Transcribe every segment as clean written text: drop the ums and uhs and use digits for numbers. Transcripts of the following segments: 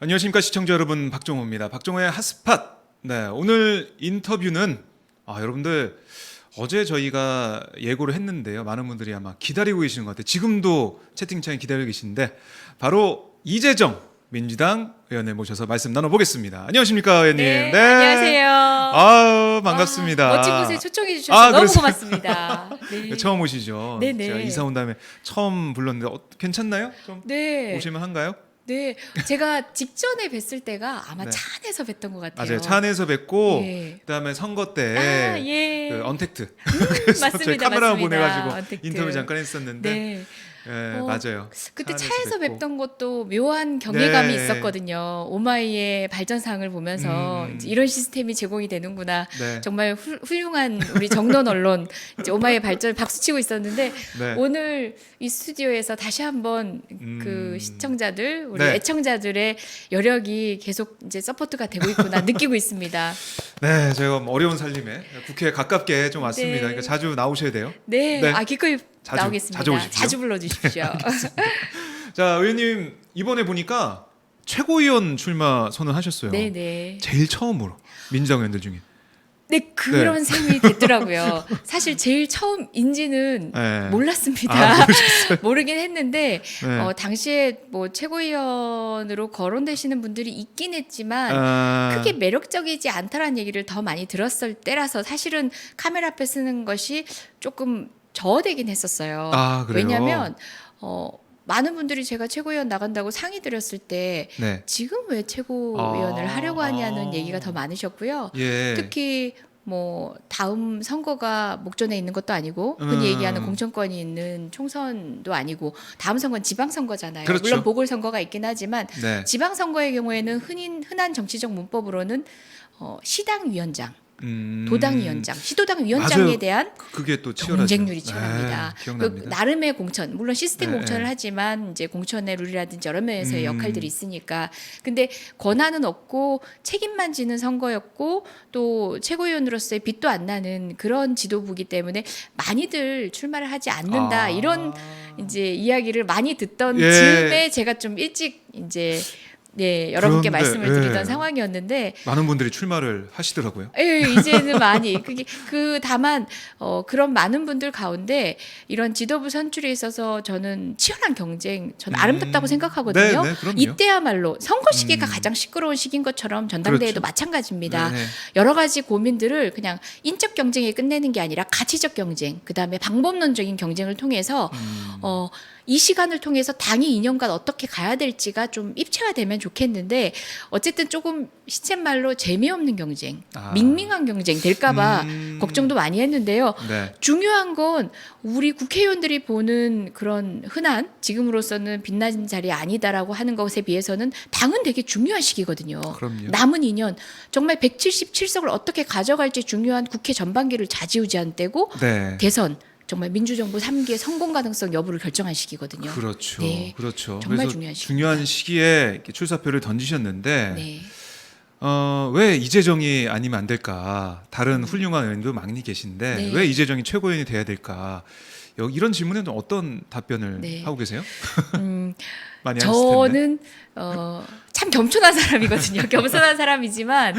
안녕하십니까 시청자 여러분, 박종호입니다. 박종호의 핫스팟. 네, 오늘 인터뷰는 여러분들 어제 저희가 예고를 했는데요. 많은 분들이 아마 기다리고 계시는 것 같아요. 지금도 채팅창에 기다리고 계신데 바로 이재정 민주당 의원을 모셔서 말씀 나눠보겠습니다. 안녕하십니까 의원님. 네, 안녕하세요. 아유, 반갑습니다. 멋진 곳에 초청해 주셔서 너무 그렇습니다. 고맙습니다. 네. 처음 오시죠? 네네. 제가 이사 온 다음에 처음 불렀는데 괜찮나요? 좀 네. 오실만 한가요? 네, 제가 직전에 뵀을 때가 아마 네. 차 안에서 뵀던 것 같아요. 맞아요. 차 안에서 뵙고 예. 그다음에 선거 때 예. 그 언택트 그래서 저희 맞습니다, 카메라 맞습니다. 보내가지고 언택트. 인터뷰 잠깐 했었는데 네. 예, 맞아요. 그때 차 차에서 안에서 뵙고. 뵙던 것도 묘한 경외감이 네. 있었거든요. 오마이의 발전사항을 보면서 이제 이런 시스템이 제공이 되는구나. 네. 정말 훌륭한 우리 정론 언론 이제 오마이의 발전 박수치고 있었는데 네. 오늘 이 스튜디오에서 다시 한번 그 시청자들 우리 네. 애청자들의 여력이 계속 이제 서포트가 되고 있구나 느끼고 있습니다. 네, 제가 어려운 살림에 국회에 가깝게 좀 왔습니다. 네. 그러니까 자주 나오셔야 돼요. 네, 네. 기꺼이 자주, 나오겠습니다. 자주 오십시오. 불러주십시오. 자, 의원님 이번에 보니까 최고위원 출마 선언하셨어요. 네네. 제일 처음으로 민주당 의원들 중에. 네, 그런 셈이 됐더라고요. 사실 제일 처음인지는 네. 몰랐습니다. 모르긴 했는데 네. 당시에 뭐 최고위원으로 거론되시는 분들이 있긴 했지만 아, 크게 매력적이지 않다라는 얘기를 더 많이 들었을 때라서 사실은 카메라 앞에 쓰는 것이 조금 저어되긴 했었어요. 그래요? 왜냐하면 많은 분들이 제가 최고위원 나간다고 상의 드렸을 때 네. 지금 왜 최고위원을 하려고 하냐는 얘기가 더 많으셨고요. 예. 특히 뭐 다음 선거가 목전에 있는 것도 아니고 흔히 얘기하는 공천권이 있는 총선도 아니고 다음 선거는 지방선거잖아요. 그렇죠. 물론 보궐선거가 있긴 하지만 네. 지방선거의 경우에는 흔한 정치적 문법으로는 시당위원장, 음. 도당위원장, 시도당 위원장에 맞아요. 대한 그게 또 치열하죠. 경쟁률이 치열합니다. 네, 기억납니다. 그 나름의 공천, 물론 시스템 네, 공천을 네. 하지만 이제 공천의 룰이라든지 여러 면에서의 음. 역할들이 있으니까. 근데 권한은 없고 책임만 지는 선거였고 또 최고위원으로서의 빚도 안 나는 그런 지도부기 때문에 많이들 출마를 하지 않는다 이런 이제 이야기를 많이 듣던 예. 즈음에 제가 좀 일찍 이제 여러분께 그런데, 말씀을 드리던 예. 상황이었는데. 많은 분들이 출마를 하시더라고요. 예, 이제는 많이 다만 그런 많은 분들 가운데 이런 지도부 선출에 있어서 저는 치열한 경쟁, 저는 아름답다고 생각하거든요. 네, 그럼요. 이때야말로 선거 시기가 가장 시끄러운 시기인 것처럼 전당대회도 그렇죠. 마찬가지입니다. 네. 여러 가지 고민들을 그냥 인적 경쟁에 끝내는 게 아니라 가치적 경쟁, 그다음에 방법론적인 경쟁을 통해서 이 시간을 통해서 당이 2년간 어떻게 가야 될지가 좀 입체화되면 좋겠는데 어쨌든 조금 시쳇말로 재미없는 경쟁, 밍밍한 경쟁 될까봐 걱정도 많이 했는데요. 네. 중요한 건 우리 국회의원들이 보는 그런 흔한 지금으로서는 빛나는 자리 아니다라고 하는 것에 비해서는 당은 되게 중요한 시기거든요. 그럼요. 남은 2년 정말 177석을 어떻게 가져갈지 중요한 국회 전반기를 좌지우지한 때고 네. 대선 정말 민주정부 3기의 성공 가능성 여부를 결정한 시기거든요. 그렇죠. 네. 그렇죠. 정말 그래서 중요한 시기입니다. 중요한 시기에 이렇게 출사표를 던지셨는데 네. 왜 이재정이 아니면 안 될까? 다른 훌륭한 의원도 많이 계신데 네. 왜 이재정이 최고위원이 돼야 될까? 이런 질문에는 어떤 답변을 네. 하고 계세요? 많이 하실 텐데. 저는 참 겸손한 사람이거든요. 겸손한 사람이지만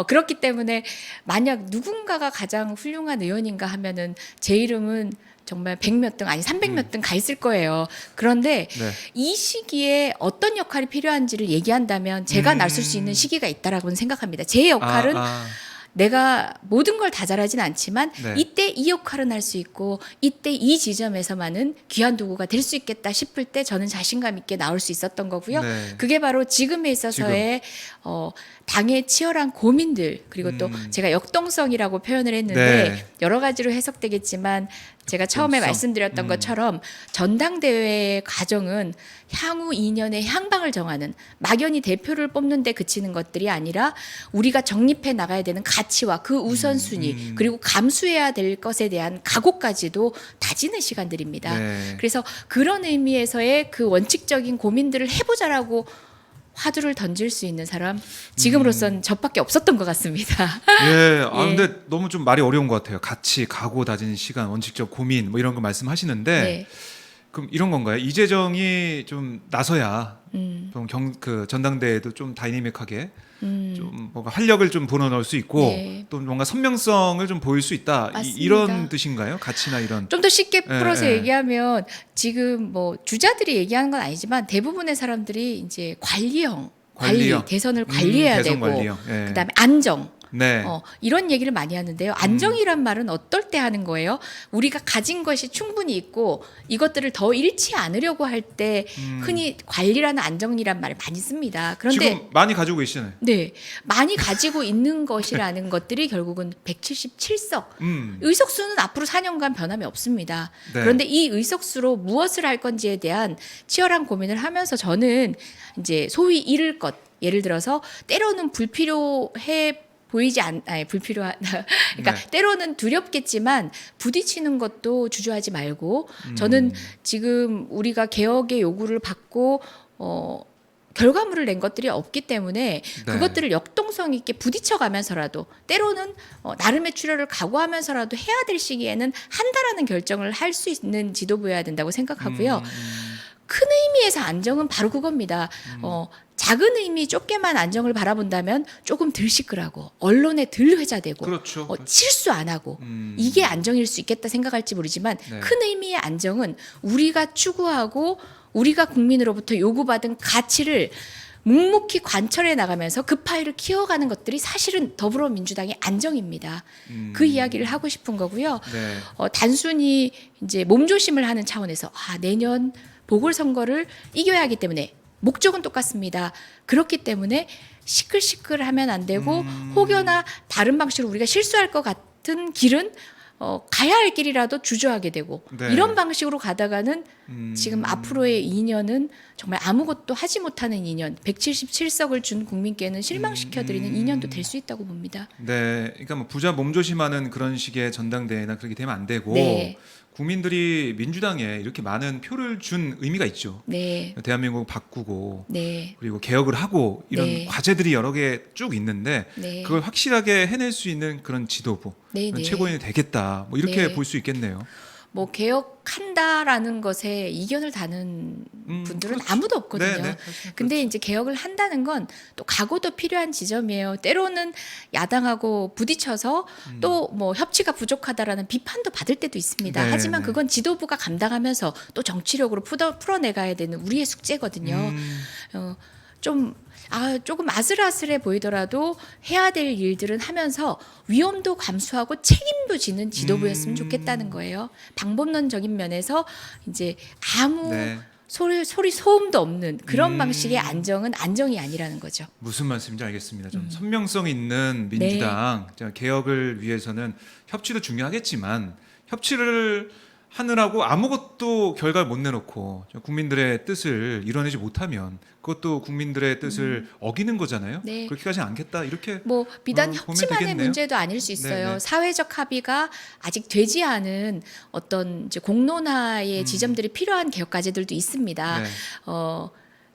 그렇기 때문에 만약 누군가가 가장 훌륭한 의원인가 하면은 제 이름은 정말 100몇 등 아니 300몇 등 가 있을 거예요. 그런데 네. 이 시기에 어떤 역할이 필요한지를 얘기한다면 제가 나설 수 있는 시기가 있다라고는 생각합니다. 제 역할은 내가 모든 걸 다 잘하진 않지만 네. 이때 이 역할은 할 수 있고 이때 이 지점에서만은 귀한 도구가 될 수 있겠다 싶을 때 저는 자신감 있게 나올 수 있었던 거고요. 네. 그게 바로 지금에 있어서의 당의 치열한 고민들 그리고 또 제가 역동성이라고 표현을 했는데 네. 여러 가지로 해석되겠지만 제가 처음에 역동성. 말씀드렸던 것처럼 전당대회의 과정은 향후 2년의 향방을 정하는 막연히 대표를 뽑는 데 그치는 것들이 아니라 우리가 정립해 나가야 되는 가치와 그 우선순위 그리고 감수해야 될 것에 대한 각오까지도 다지는 시간들입니다. 네. 그래서 그런 의미에서의 그 원칙적인 고민들을 해보자라고 화두를 던질 수 있는 사람 지금으로선 저밖에 없었던 것 같습니다. 예, 예. 근데 너무 좀 말이 어려운 것 같아요. 같이 각오 다지는 시간, 원칙적 고민 뭐 이런 거 말씀하시는데 네. 그럼 이런 건가요? 이재정이 좀 나서야 그 전당대회도 좀 다이내믹하게 음. 좀 뭔가 활력을 좀 불어넣을 수 있고 네. 또 뭔가 선명성을 좀 보일 수 있다. 맞습니다. 이런 뜻인가요? 가치나 이런. 좀 더 쉽게 예, 풀어서 예. 얘기하면 지금 뭐 주자들이 얘기하는 건 아니지만 대부분의 사람들이 이제 관리형, 관리형. 대선을 관리해야 대선 되고 관리형. 예. 그다음에 안정. 네. 이런 얘기를 많이 하는데요. 안정이란 말은 어떨 때 하는 거예요? 우리가 가진 것이 충분히 있고 이것들을 더 잃지 않으려고 할 때 흔히 관리라는 안정이란 말을 많이 씁니다. 그런데 지금 많이 가지고 계시잖아요. 네, 많이 가지고 있는 것이라는 것들이 결국은 177석. 의석수는 앞으로 4년간 변함이 없습니다. 네. 그런데 이 의석수로 무엇을 할 건지에 대한 치열한 고민을 하면서 저는 이제 소위 잃을 것, 예를 들어서 때로는 불필요해 보이지 불필요한 그러니까 네. 때로는 두렵겠지만 부딪히는 것도 주저하지 말고 저는 지금 우리가 개혁의 요구를 받고 결과물을 낸 것들이 없기 때문에 네. 그것들을 역동성 있게 부딪혀가면서라도 때로는 나름의 출혈을 각오하면서라도 해야 될 시기에는 한다라는 결정을 할 수 있는 지도부여야 된다고 생각하고요. 큰 의미에서 안정은 바로 그겁니다. 작은 의미 좁게만 안정을 바라본다면 조금 덜 시끌하고 언론에 덜 회자되고 그렇죠. 실수 안 하고 이게 안정일 수 있겠다 생각할지 모르지만 네. 큰 의미의 안정은 우리가 추구하고 우리가 국민으로부터 요구받은 가치를 묵묵히 관철해 나가면서 그 파일을 키워가는 것들이 사실은 더불어민주당의 안정입니다. 그 이야기를 하고 싶은 거고요. 네. 단순히 이제 몸조심을 하는 차원에서 내년 보궐선거를 이겨야 하기 때문에 목적은 똑같습니다. 그렇기 때문에 시끌시끌하면 안 되고 혹여나 다른 방식으로 우리가 실수할 것 같은 길은 가야 할 길이라도 주저하게 되고 네. 이런 방식으로 가다가는 지금 앞으로의 2년은 정말 아무것도 하지 못하는 2년, 177석을 준 국민께는 실망시켜드리는 2년도 될 수 있다고 봅니다. 네, 그러니까 뭐 부자 몸조심하는 그런 식의 전당대회나 그렇게 되면 안 되고 네. 국민들이 민주당에 이렇게 많은 표를 준 의미가 있죠. 네, 대한민국을 바꾸고 네, 그리고 개혁을 하고 이런 네. 과제들이 여러 개 쭉 있는데 네. 그걸 확실하게 해낼 수 있는 그런 지도부, 네, 그런 네. 최고인이 되겠다. 뭐 이렇게 네. 볼 수 있겠네요. 뭐 개혁한다라는 것에 이견을 다는 분들은 그렇죠. 아무도 없거든요. 네, 네. 근데 이제 개혁을 한다는 건 또 각오도 필요한 지점이에요. 때로는 야당하고 부딪혀서 또 뭐 협치가 부족하다라는 비판도 받을 때도 있습니다. 네, 하지만 네. 그건 지도부가 감당하면서 또 정치력으로 풀어내가야 되는 우리의 숙제거든요. 조금 아슬아슬해 보이더라도 해야 될 일들은 하면서 위험도 감수하고 책임도 지는 지도부였으면 좋겠다는 거예요. 방법론적인 면에서 이제 아무 네. 소음도 없는 그런 방식의 안정은 안정이 아니라는 거죠. 무슨 말씀인지 알겠습니다. 좀 선명성 있는 네. 민주당 개혁을 위해서는 협치도 중요하겠지만 협치를 하느라고 아무것도 결과를 못 내놓고 국민들의 뜻을 이뤄내지 못하면 그것도 국민들의 뜻을 어기는 거잖아요. 네. 그렇게까지는 않겠다. 이렇게 뭐 비단 보면 협치만의 되겠네요. 문제도 아닐 수 있어요. 네네. 사회적 합의가 아직 되지 않은 어떤 이제 공론화의 지점들이 필요한 개혁 과제들도 있습니다. 네.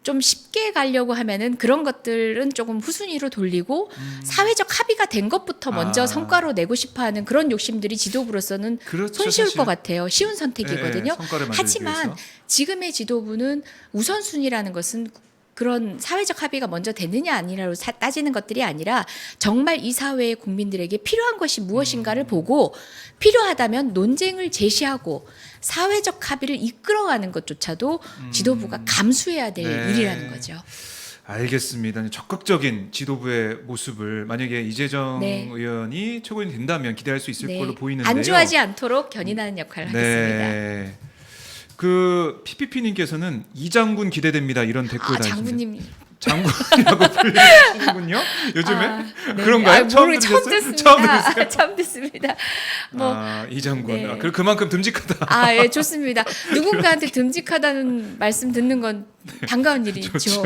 좀 쉽게 가려고 하면은 그런 것들은 조금 후순위로 돌리고 사회적 합의가 된 것부터 먼저 아. 성과로 내고 싶어하는 그런 욕심들이 지도부로서는 그렇죠, 손쉬울 사실. 것 같아요. 쉬운 선택이거든요. 성과를 만들기 하지만 위해서. 지금의 지도부는 우선순위라는 것은 그런 사회적 합의가 먼저 됐느냐 아니냐로 따지는 것들이 아니라 정말 이 사회의 국민들에게 필요한 것이 무엇인가를 보고 필요하다면 논쟁을 제시하고 사회적 합의를 이끌어가는 것조차도 지도부가 감수해야 될 네. 일이라는 거죠. 알겠습니다. 적극적인 지도부의 모습을 만약에 이재정 네. 의원이 최고인이 된다면 기대할 수 있을 걸로 보이는데요. 안주하지 않도록 견인하는 역할을 하겠습니다. 네. 그 PPP님께서는 이장군 기대됩니다. 이런 댓글 달으셨는데 장군님. 장군이라고 불리시는군요. 요즘에 네. 그런가요? 처음 들으셨어요? 듣습니다. 처음 들으세요? 처음 듣습니다. 뭐 이장군. 네. 그만큼 듬직하다. 예, 좋습니다. 누군가한테 듬직하다는 말씀 듣는 건 반가운 일이죠.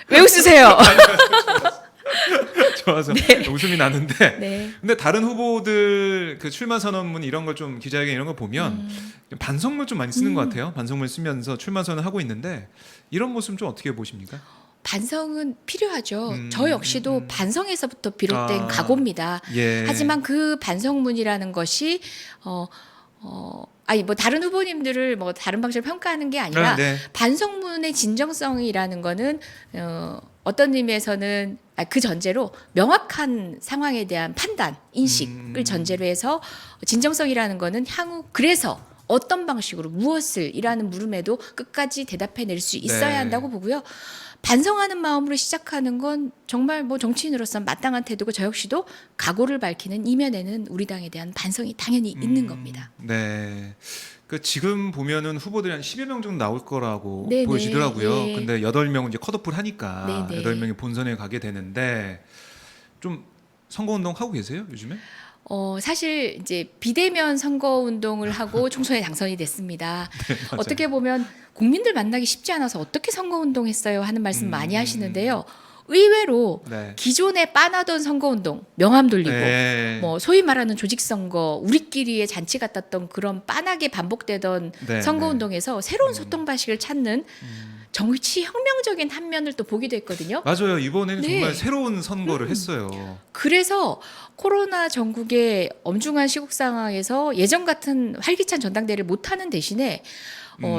왜 웃으세요? 좋아서 웃음이 나는데. 네. 근데 다른 후보들 그 출마 선언문 이런 걸 좀 기자회견 이런 거 보면 반성문 좀 많이 쓰는 것 같아요. 반성문 쓰면서 출마 선언을 하고 있는데 이런 모습 좀 어떻게 보십니까? 반성은 필요하죠. 저 역시도 반성에서부터 비롯된 아. 각오입니다. 예. 하지만 그 반성문이라는 것이 아니 뭐 다른 후보님들을 뭐 다른 방식으로 평가하는 게 아니라 네. 반성문의 진정성이라는 거는 어떤 의미에서는 그 전제로 명확한 상황에 대한 판단, 인식을 전제로 해서 진정성이라는 거는 향후 그래서 어떤 방식으로 무엇을이라는 물음에도 끝까지 대답해낼 수 있어야 네. 한다고 보고요. 반성하는 마음으로 시작하는 건 정말 뭐 정치인으로서 마땅한 태도고 저 역시도 각오를 밝히는 이면에는 우리 당에 대한 반성이 당연히 있는 겁니다. 네. 그 지금 보면은 후보들이 한 10여 명 정도 나올 거라고 네네. 보여지더라고요. 예. 근데 8명은 이제 컷오프를 하니까 네네. 8명이 본선에 가게 되는데 좀 선거운동 하고 계세요, 요즘에? 사실 이제 비대면 선거 운동을 하고 총선에 당선이 됐습니다. 맞아요. 어떻게 보면 국민들 만나기 쉽지 않아서 어떻게 선거 운동했어요 하는 말씀 많이 하시는데요. 의외로 네. 기존에 빠나던 선거 운동, 명함 돌리고 네. 뭐 소위 말하는 조직 선거, 우리끼리의 잔치 같았던 그런 빤하게 반복되던 네, 선거 네. 운동에서 새로운 소통 방식을 찾는 정치 혁명적인 한 면을 또 보기도 했거든요. 맞아요. 이번에는 네. 정말 새로운 선거를 했어요. 그래서 코로나 전국의 엄중한 시국 상황에서 예전 같은 활기찬 전당대회를 못하는 대신에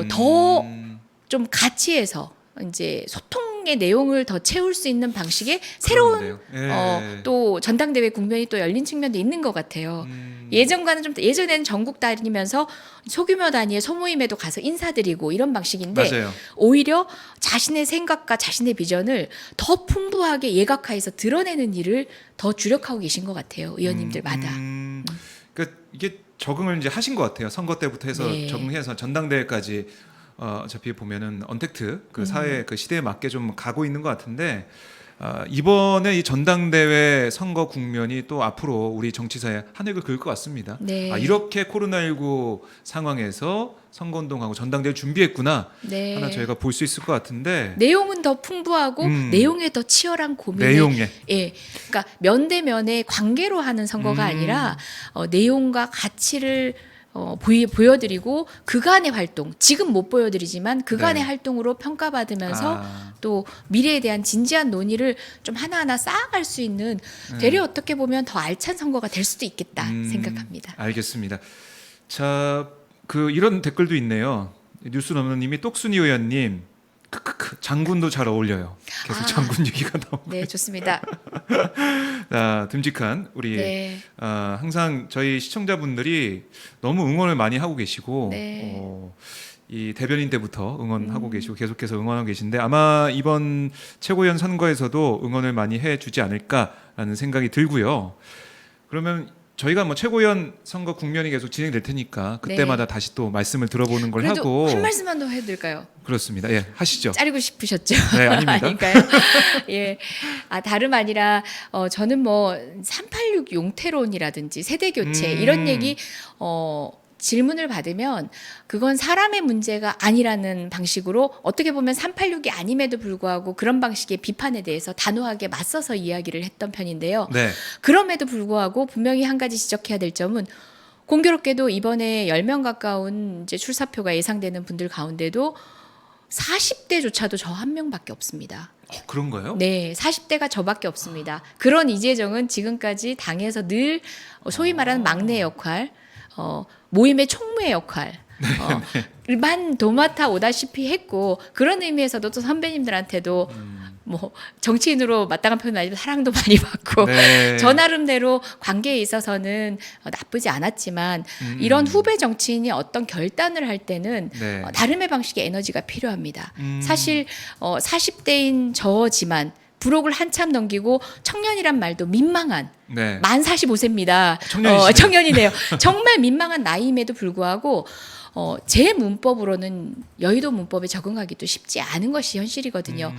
더 좀 가치에서 이제 소통의 내용을 더 채울 수 있는 방식의 새로운 그런데요. 예. 또 전당대회 국면이 또 열린 측면도 있는 것 같아요. 예전과는 좀 예전에는 전국 다니면서 소규모 단위의 소모임에도 가서 인사드리고 이런 방식인데 맞아요. 오히려 자신의 생각과 자신의 비전을 더 풍부하게 예각화해서 드러내는 일을 더 주력하고 계신 것 같아요. 의원님들마다. 그러니까 이게 적응을 이제 하신 것 같아요. 선거 때부터 해서 네. 적응해서 전당대회까지 어차피 보면은 언택트 그 사회 그 시대에 맞게 좀 가고 있는 것 같은데 이번에 이 전당대회 선거 국면이 또 앞으로 우리 정치사에 한 획을 그을 것 같습니다. 네. 이렇게 코로나19 상황에서 선거운동하고 전당대회 준비했구나 네. 하나 저희가 볼 수 있을 것 같은데 내용은 더 풍부하고 내용에 더 치열한 고민에 내용에 예, 그러니까 면대면의 관계로 하는 선거가 아니라 내용과 가치를 보여드리고 그간의 활동, 지금 못 보여드리지만 그간의 네. 활동으로 평가받으면서 또 미래에 대한 진지한 논의를 좀 하나하나 쌓아갈 수 있는 되려 어떻게 보면 더 알찬 선거가 될 수도 있겠다 생각합니다. 알겠습니다. 자, 그 이런 댓글도 있네요. 뉴스 넘너님이 똑순이 의원님 크크크 장군도 잘 어울려요. 계속 장군 얘기가 나오고. 네, 좋습니다. 듬직한 우리 네. 항상 저희 시청자분들이 너무 응원을 많이 하고 계시고 네. 이 대변인 때부터 응원하고 계시고 계속해서 응원하고 계신데 아마 이번 최고위원 선거에서도 응원을 많이 해주지 않을까라는 생각이 들고요. 그러면 저희가 뭐 최고위원 선거 국면이 계속 진행될 테니까 그때마다 다시 또 말씀을 들어보는 걸 그래도 하고 한 말씀만 더 해드릴까요? 그렇습니다. 예, 하시죠. 자르고 싶으셨죠? 네, 아닙니다. 아닌가요? 예. 다름 아니라 저는 뭐 386 용태론이라든지 세대 교체 이런 얘기 질문을 받으면 그건 사람의 문제가 아니라는 방식으로 어떻게 보면 386이 아님에도 불구하고 그런 방식의 비판에 대해서 단호하게 맞서서 이야기를 했던 편인데요. 네. 그럼에도 불구하고 분명히 한 가지 지적해야 될 점은 공교롭게도 이번에 10명 가까운 이제 출사표가 예상되는 분들 가운데도 40대조차도 저 한 명밖에 없습니다. 그런가요? 네, 40대가 저밖에 없습니다. 그런 이재정은 지금까지 당에서 늘 소위 말하는 막내 역할, 모임의 총무의 역할, 만 도맡아 오다시피 했고 그런 의미에서도 또 선배님들한테도 뭐 정치인으로 마땅한 표현 아니지만 사랑도 많이 받고 네. 저 나름대로 관계에 있어서는 나쁘지 않았지만 이런 후배 정치인이 어떤 결단을 할 때는 네. 나름의 방식의 에너지가 필요합니다. 사실 40대인 저지만 부록을 한참 넘기고 청년이란 말도 민망한 네. 만 45세입니다. 청년이시네요. 청년이네요. 정말 민망한 나이임에도 불구하고 제 문법으로는 여의도 문법에 적응하기도 쉽지 않은 것이 현실이거든요.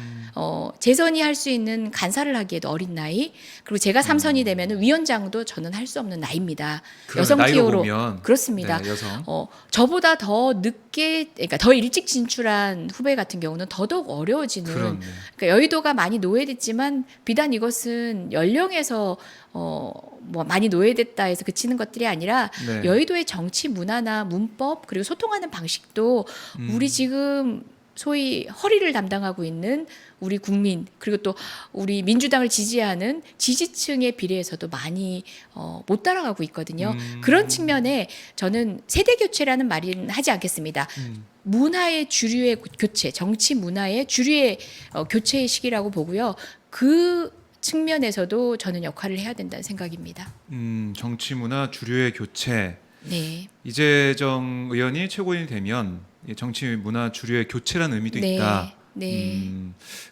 재선이 할 수 있는 간사를 하기에도 어린 나이, 그리고 제가 3선이 되면 위원장도 저는 할 수 없는 나이입니다. 그러네, 여성 나이로 기호로 보면. 그렇습니다. 네, 여성. 저보다 더 늦게, 그러니까 더 일찍 진출한 후배 같은 경우는 더더욱 어려워지는. 그렇네. 그러니까 여의도가 많이 노예됐지만 비단 이것은 연령에서 뭐 많이 노예됐다 해서 그치는 것들이 아니라 네. 여의도의 정치 문화나 문법 그리고 소통하는 방식도 우리 지금 소위 허리를 담당하고 있는 우리 국민 그리고 또 우리 민주당을 지지하는 지지층에 비례해서도 많이 못 따라가고 있거든요. 그런 측면에 저는 세대 교체라는 말은 하지 않겠습니다. 문화의 주류의 교체, 정치 문화의 주류의 교체의 시기라고 보고요. 그 측면에서도 저는 역할을 해야 된다는 생각입니다. 정치 문화 주류의 교체. 네. 이재정 의원이 최고인이 되면 이 정치 문화 주류의 교체라는 의미도 네. 있다. 네.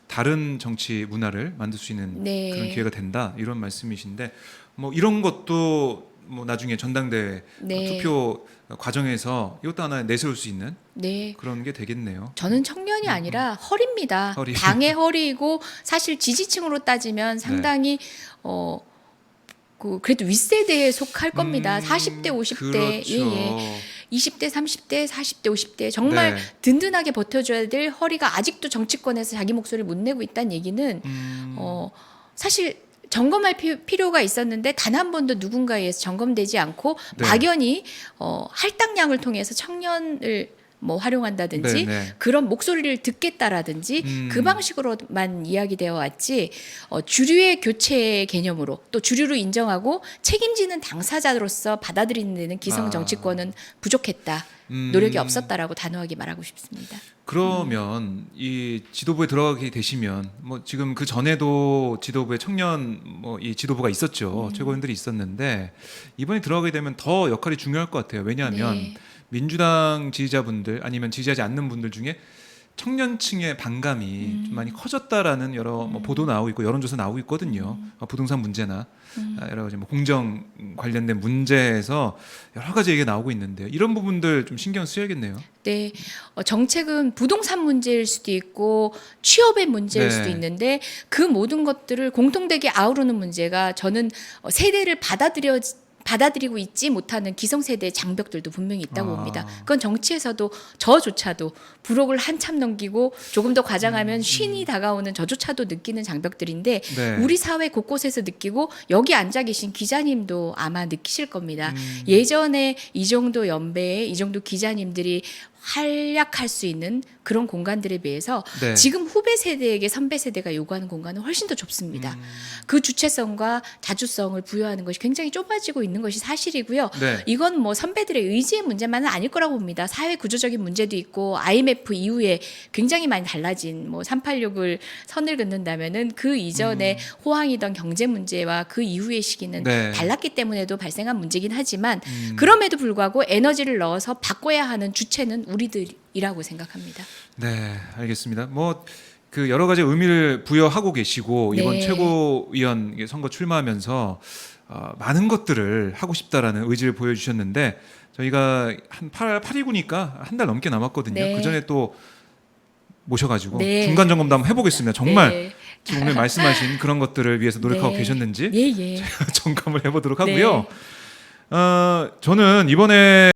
다른 정치 문화를 만들 수 있는 네. 그런 기회가 된다. 이런 말씀이신데 뭐 이런 것도 뭐 나중에 전당대회 네. 투표 과정에서 이것도 하나 내세울 수 있는 네. 그런 게 되겠네요. 저는 청년이 아니라 허리입니다. 허리. 당의 허리이고 사실 지지층으로 따지면 상당히 그래도 윗세대에 속할 겁니다. 40대, 50대, 그렇죠. 예. 20대, 30대, 40대, 50대 정말 네. 든든하게 버텨줘야 될 허리가 아직도 정치권에서 자기 목소리를 못 내고 있다는 얘기는 사실 점검할 필요가 있었는데 단 한 번도 누군가에 의해서 점검되지 않고 네. 막연히 할당량을 통해서 청년을 뭐 활용한다든지 네, 네. 그런 목소리를 듣겠다라든지 그 방식으로만 이야기되어 왔지 주류의 교체 개념으로 또 주류로 인정하고 책임지는 당사자로서 받아들이는 데는 기성 정치권은 부족했다. 노력이 없었다라고 단호하게 말하고 싶습니다. 그러면 이 지도부에 들어가게 되시면 뭐 지금 그 전에도 지도부에 청년 뭐 이 지도부가 있었죠. 최고위원들이 있었는데 이번에 들어가게 되면 더 역할이 중요할 것 같아요. 왜냐하면 네. 민주당 지지자분들 아니면 지지하지 않는 분들 중에 청년층의 반감이 좀 많이 커졌다라는 여러 뭐 보도 나오고 있고 여론조사 나오고 있거든요. 부동산 문제나 여러 가지 뭐 공정 관련된 문제에서 여러 가지 얘기가 나오고 있는데요. 이런 부분들 좀 신경 쓰여야겠네요. 네, 정책은 부동산 문제일 수도 있고 취업의 문제일 네. 수도 있는데 그 모든 것들을 공통되게 아우르는 문제가 저는 세대를 받아들이고 있지 못하는 기성세대의 장벽들도 분명히 있다고 봅니다. 그건 정치에서도 저조차도 부록을 한참 넘기고 조금 더 과장하면 쉰이 다가오는 저조차도 느끼는 장벽들인데 네. 우리 사회 곳곳에서 느끼고 여기 앉아 계신 기자님도 아마 느끼실 겁니다. 예전에 이 정도 연배의 이 정도 기자님들이 활약할 수 있는 그런 공간들에 비해서 네. 지금 후배 세대에게 선배 세대가 요구하는 공간은 훨씬 더 좁습니다. 그 주체성과 자주성을 부여하는 것이 굉장히 좁아지고 있는 것이 사실이고요. 네. 이건 뭐 선배들의 의지의 문제만은 아닐 거라고 봅니다. 사회 구조적인 문제도 있고 IMF 이후에 굉장히 많이 달라진 뭐 386을 선을 긋는다면은 그 이전에 호황이던 경제 문제와 그 이후의 시기는 네. 달랐기 때문에도 발생한 문제긴 하지만 그럼에도 불구하고 에너지를 넣어서 바꿔야 하는 주체는 우리들이라고 생각합니다. 네, 알겠습니다. 뭐 그 여러 가지 의미를 부여하고 계시고 네. 이번 최고위원 선거 출마하면서 많은 것들을 하고 싶다라는 의지를 보여주셨는데 저희가 한 8.29니까 한 달 넘게 남았거든요. 네. 그 전에 또 모셔가지고 네. 중간 점검도 한번 해보겠습니다. 정말 네. 지금 오늘 말씀하신 그런 것들을 위해서 노력하고 네. 계셨는지 예, 예. 점검을 해보도록 네. 하고요. 저는 이번에